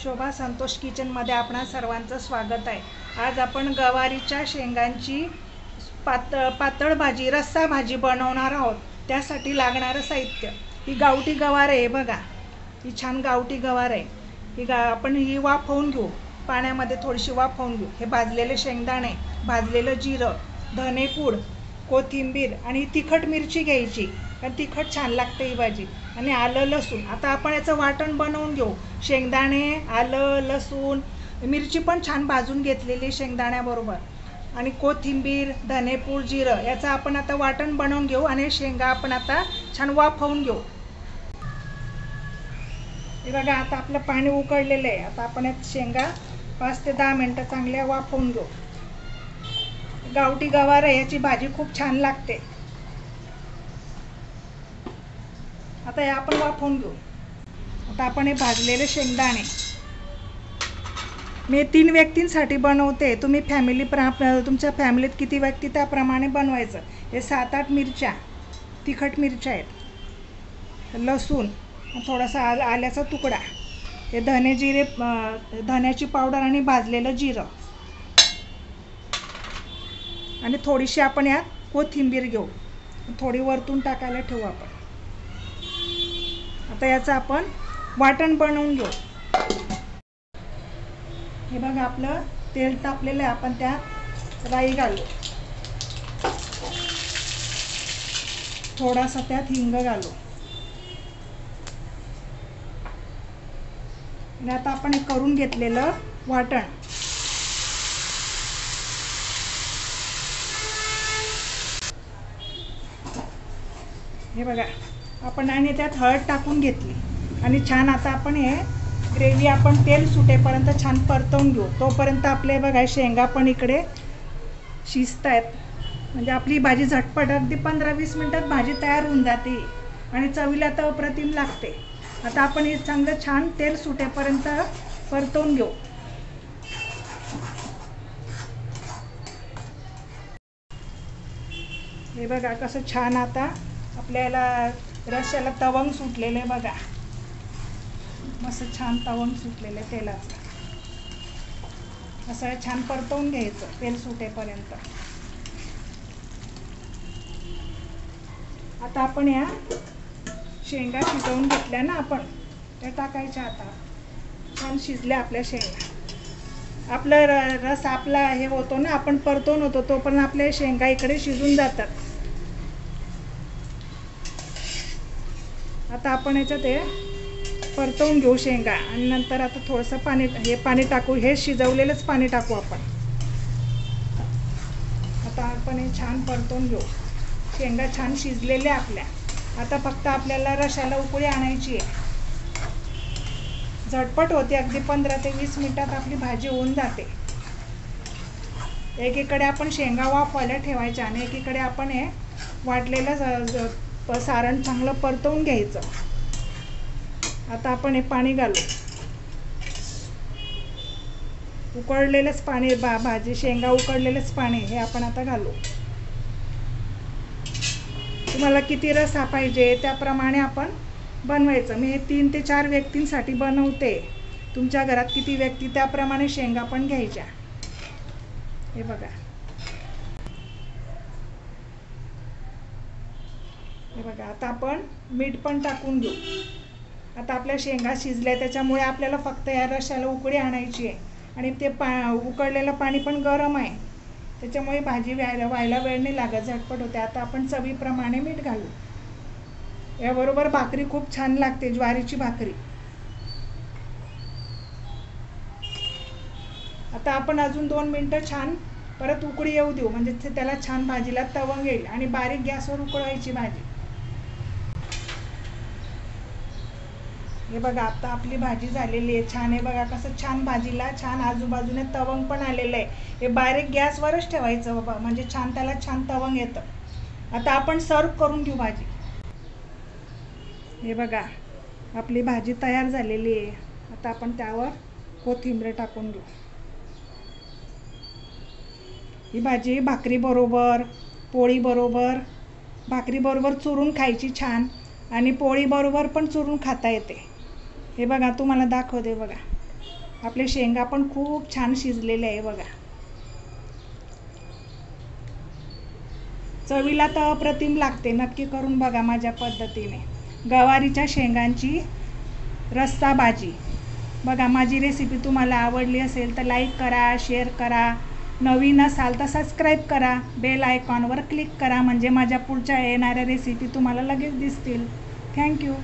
शोभा संतोष किचनमध्ये आपणा सर्वांचं स्वागत आहे। आज आपण गवारीच्या शेंगांची पातळ भाजी रस्सा भाजी बनवणार आहोत। त्यासाठी लागणारं साहित्य ही गावठी गवार आहे बघा, ही छान गावठी गवार आहे। आपण ही वाफवून घेऊ, पाण्यामध्ये थोडीशी वाफवून घेऊ। हे भाजलेले शेंगदाणे, भाजलेलं जिरं, धनेपूड, कोथिंबीर आणि तिखट मिरची घ्यायची, कारण तिखट छान लागते ही भाजी, आणि आलं लसूण। आता आपण याचं वाटण बनवून घेऊ। शेंगदाणे, आलं, लसूण, मिरची पण छान भाजून घेतलेली शेंगदाण्याबरोबर, आणि कोथिंबीर, धनेपूड, जिरं याचं आपण आता वाटण बनवून घेऊ। आणि शेंगा आपण आता छान वाफवून घेऊ। हे बघा, आता आपलं पाणी उकळलेलं आहे। आता आपण यात शेंगा 5 ते 10 मिनिटं चांगल्या वाफवून घेऊ। गावठी गवार आहे, याची भाजी खूप छान लागते। आता हे आपण वाफवून घेऊ। आता आपण हे भाजलेले शेंगदाणे, मी 3 व्यक्तींसाठी बनवते। तुम्ही तुमच्या फॅमिलीत किती व्यक्ती त्याप्रमाणे बनवायचं। हे 7-8 मिरच्या, तिखट मिरच्या आहेत, लसूण, थोडासा आल्याचा तुकडा, हे धने जिरे, धन्याची पावडर आणि भाजलेलं जिरं, आणि थोडीशी आपण यात कोथिंबीर घेऊ, थोडी वरतून टाकायला ठेवू आपण। आता याचं आपण वाटण बनवून घेऊ। हे बघा, आपलं तेल तापलेलं आहे। आपण त्यात राई घालू, थोडासा त्यात हिंग घालू, आणि आता आपण हे करून घेतलेलं वाटण, हे बघा आपण, आणि त्यात हळद टाकून घेतली, आणि छान आता आपण हे ग्रेव्ही आपण तेल सुटेपर्यंत छान परतवून घेऊ। तोपर्यंत आपले बघा शेंगा पण इकडे शिजत आहेत, म्हणजे आपली भाजी झटपट अगदी 15-20 मिनिटात भाजी तयार होऊन जाते, आणि चवीला तर अप्रतिम लागते। आता आपण हे चांगलं छान तेल सुटेपर्यंत परतवून घेऊ। हे बघा कसं छान आता आपल्याला रश्श्याला तवंग सुटलेले बघा, मस्त छान तवंग सुटलेले तेलाचं। असं छान परतवून घ्यायचं तेल सुटेपर्यंत। आता आपण या शेंगा शिजवून घेतल्या ना आपण, त्या टाकायच्या। आता छान शिजल्या आपल्या शेंगा। आपलं रस आपला हे होतो ना, आपण परतवून होतो तोपर्यंत आपल्या शेंगा इकडे शिजून जातात। आता आपण याच्यात हे परतवून घेऊ शेंगा, आणि नंतर आता थोडंसं पाणी टाकू, हे शिजवलेलंच पाणी टाकू आपण। आता आपण हे छान परतवून घेऊ। शेंगा छान शिजलेल्या आपल्या। आता फक्त आपल्याला रश्श्याला उकळी आणायची आहे, झटपट होते, अगदी 15 ते 20 मिनिटात आपली भाजी होऊन जाते। एकीकडे आपण शेंगा वाफवायला ठेवायच्या, आणि एकीकडे आपण हे वाटलेलं सारण चांगलं परतवून घ्यायचं। आता आपण हे पाणी घालू, उकळलेलंच पाणी, भाजी शेंगा उकळलेलंच पाणी हे आपण आता घालू। तुम्हाला किती रस्सा पाहिजे त्याप्रमाणे आपण बनवायचं। मी हे 3 ते 4 व्यक्तींसाठी बनवते, तुमच्या घरात किती व्यक्ती त्याप्रमाणे शेंगा पण घ्यायच्या। हे बघा, हे बघा, आता आपण मीठ पण टाकून घेऊ। आता आपल्या शेंगा शिजल्या, त्याच्यामुळे आपल्याला फक्त या रश्श्याला उकळी आणायची आहे, आणि ते उकळलेलं पाणी पण गरम आहे, त्याच्यामुळे भाजी व्हायला वेळ नाही लागत, झटपट होते। आता आपण चवीप्रमाणे मीठ घालू। याबरोबर भाकरी खूप छान लागते, ज्वारीची भाकरी। आता आपण अजून 2 मिनिटं छान परत उकळी येऊ देऊ, म्हणजे त्याला छान भाजीला तवंग येईल, आणि बारीक गॅसवर उकळवायची भाजी। हे बघा, आता आपली भाजी झालेली आहे छान। हे बघा कसं छान भाजीला छान आजूबाजूने तवंग पण आलेलं आहे। हे बारीक गॅसवरच ठेवायचं बाबा, म्हणजे छान त्याला छान तवंग येतं। आता आपण सर्व करून घेऊ भाजी। हे बघा, आपली भाजी तयार झालेली आहे। आता आपण त्यावर कोथिंबीर टाकून घेऊ। ही भाजी भाकरीबरोबर, पोळीबरोबर, भाकरीबरोबर चुरून खायची छान, आणि पोळीबरोबर पण चुरून खाता येते। हे बघा, तुम्हाला दाखवते बघा, आपले शेंगा पण खूप छान शिजलेले आहे बघा. चवीला तर अप्रतिम लागते. नक्की करून बघा माझ्या पद्धतीने. गवारीच्या शेंगांची रस्सा भाजी. बघा, माझी रेसिपी तुम्हाला आवडली असेल तर लाईक करा, शेअर करा. नवीन असाल तर सबस्क्राईब करा. बेल आयकॉनवर क्लिक करा म्हणजे माझ्या पुढच्या येणाऱ्या रेसिपी तुम्हाला लगेच दिसतील. थँक्यू.